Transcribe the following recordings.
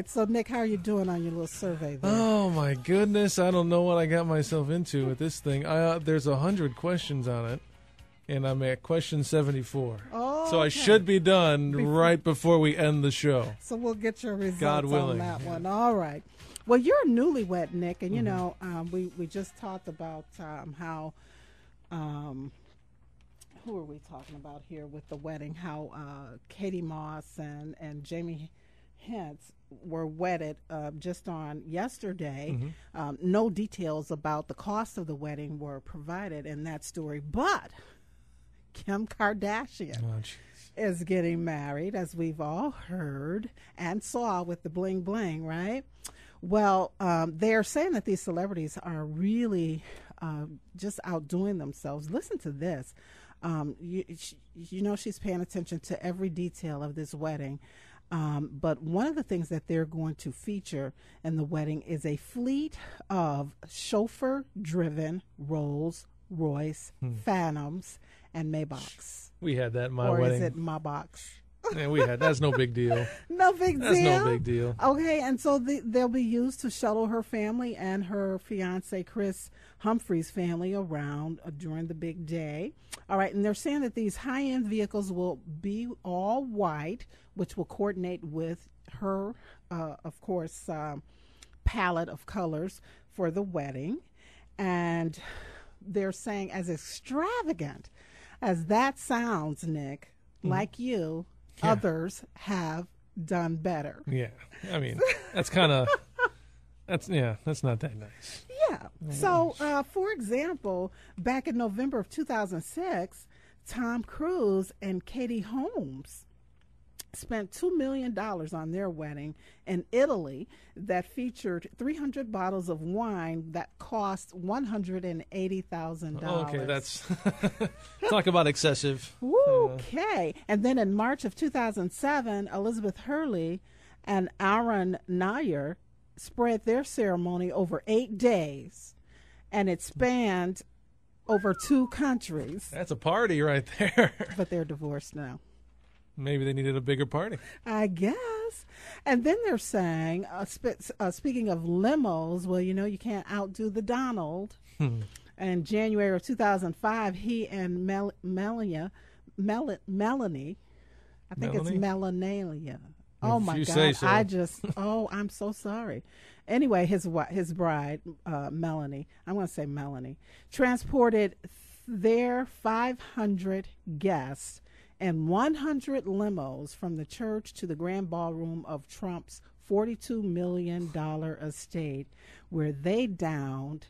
So, Nick, how are you doing on your little survey there? Oh, my goodness. I don't know what I got myself into with this thing. There's 100 questions on it, and I'm at question 74. Oh, so I should be done right before we end the show. So we'll get your results God willing. on that one. All right. Well, you're a newlywed, Nick, and, you know, we just talked about how who are we talking about here with the wedding, how Katie Moss and Jamie Hintz were wedded just on yesterday. No details about the cost of the wedding were provided in that story, but Kim Kardashian is getting married, as we've all heard and saw with the bling bling, right? Well, they're saying that these celebrities are really just outdoing themselves. Listen to this. You know, she's paying attention to every detail of this wedding. But one of the things that they're going to feature in the wedding is a fleet of chauffeur-driven Rolls-Royce Phantoms and Maybachs. We had that in my or wedding. Or is it Maybachs? Yeah, we had. That's no big deal. No big deal? That's no big deal. Okay, and so they'll be used to shuttle her family and her fiancé, Chris Humphrey's family around during the big day. All right, and they're saying that these high-end vehicles will be all white, which will coordinate with her, of course, palette of colors for the wedding. And they're saying, as extravagant as that sounds, Nick, like you, others have done better. Yeah, I mean, that's kind of, that's not that nice. Yeah. So, for example, back in November of 2006, Tom Cruise and Katie Holmes spent $2 million on their wedding in Italy that featured 300 bottles of wine that cost $180,000. Okay, that's talk about excessive. Okay. And then in March of 2007, Elizabeth Hurley and Aaron Nair spread their ceremony over 8 days, and it spanned over 2 countries. That's a party right there. But they're divorced now. Maybe they needed a bigger party, I guess. And then they're saying, speaking of limos, well, you know, you can't outdo the Donald. In January of 2005, he and Melanie, I think it's Melanalia. Oh, my God. So. I'm so sorry. Anyway, his bride, Melanie, I'm going to say Melanie, transported their 500 guests and 100 limos from the church to the grand ballroom of Trump's $42 million estate, where they downed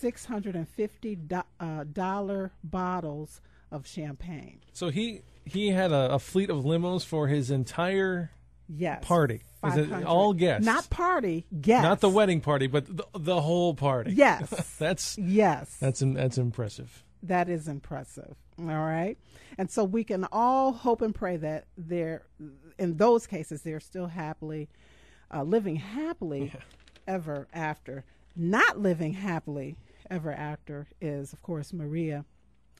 $650 bottles of champagne. So he had a fleet of limos for his entire party. Is it all guests? Not party, guests. Not the wedding party, but the whole party. Yes. That's impressive. That is impressive. All right. And so we can all hope and pray that in those cases, they're still living happily ever after. Not living happily ever after is, of course, Maria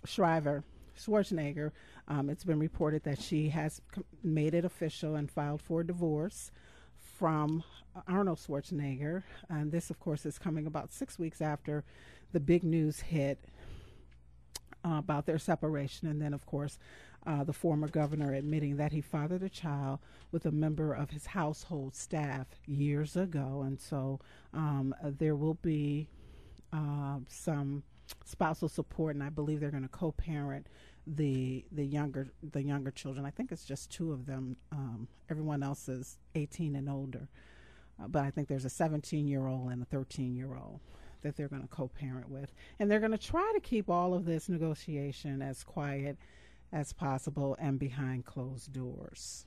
Schwarzenegger. It's been reported that she has made it official and filed for divorce from Arnold Schwarzenegger. And this, of course, is coming about 6 weeks after the big news hit about their separation. And then, of course, the former governor admitting that he fathered a child with a member of his household staff years ago. And so there will be some spousal support, and I believe they're going to co-parent the younger children. I think it's just 2 of them. Everyone else is 18 and older. But I think there's a 17-year-old and a 13-year-old that they're going to co-parent with. And they're going to try to keep all of this negotiation as quiet as possible and behind closed doors.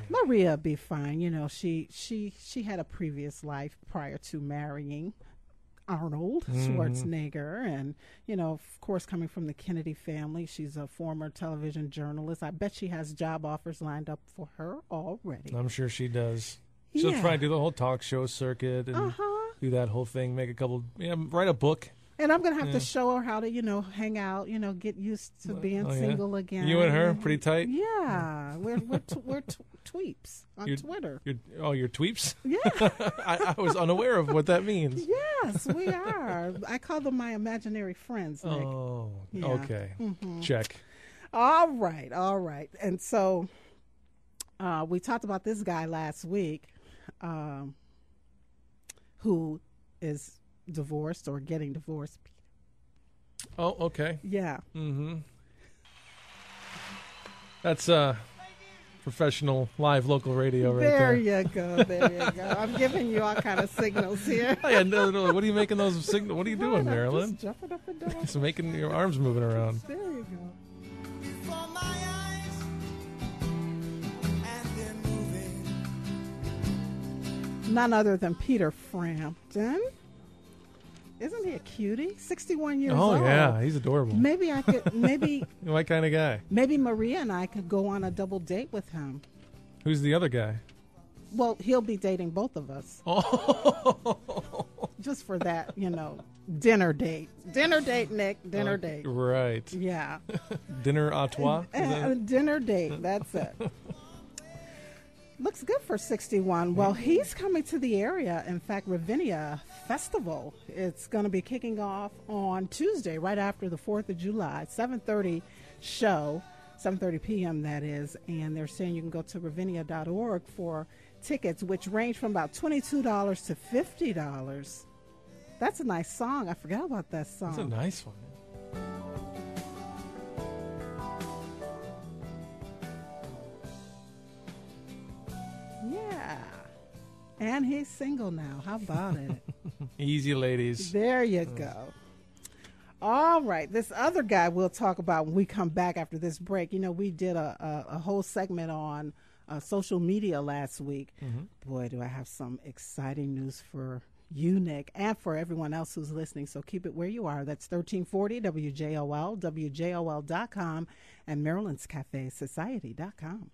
Maria be fine. You know, she had a previous life prior to marrying Arnold Schwarzenegger, and, you know, of course, coming from the Kennedy family, she's a former television journalist. I bet she has job offers lined up for her already. I'm sure she does. She'll try to do the whole talk show circuit and do that whole thing, make a couple, write a book. And I'm going to have Yeah. to show her how to, hang out, get used to being Oh, yeah? single again. You and her pretty tight. Yeah, we're tweeps on You're- Twitter. You're tweeps. Yeah, I was unaware of what that means. yes, we are. I call them my imaginary friends, Nick. Oh, Yeah. okay. Check. All right. And so we talked about this guy last week who is divorced or getting divorced. Oh, okay. Yeah. Mm-hmm. That's professional live local radio right There there. you go. There you go. I'm giving you all kind of signals here. Oh, yeah, no. What are you making those signals? What are you doing, I'm Marilyn? Just jumping up and down. Just making your arms moving around. There you go. Before my eyes, and they're moving. None other than Peter Frampton. Isn't he a cutie? 61 years Oh, old. yeah. He's adorable. Maybe I could. Maybe My kind of guy. Maria and I could go on a double date with him. Who's the other guy? Well, he'll be dating both of us. Oh. Just for that, dinner date. Dinner date, Nick. Dinner date. Right. Yeah. Dinner à trois? Is that it? Dinner date. That's it. Looks good for 61. Well, he's coming to the area. In fact, Ravinia Festival. It's going to be kicking off on Tuesday, right after the 4th of July. 7:30 show. 7:30 p.m. that is. And they're saying you can go to ravinia.org for tickets, which range from about $22 to $50. That's a nice song. I forgot about that song. That's a nice one. Yeah. And he's single now. How about it? Easy, ladies. There you go. All right. This other guy we'll talk about when we come back after this break. We did a whole segment on social media last week. Boy, do I have some exciting news for you, Nick, and for everyone else who's listening. So keep it where you are. That's 1340 WJOL, WJOL.com, and Maryland'sCafeSociety.com.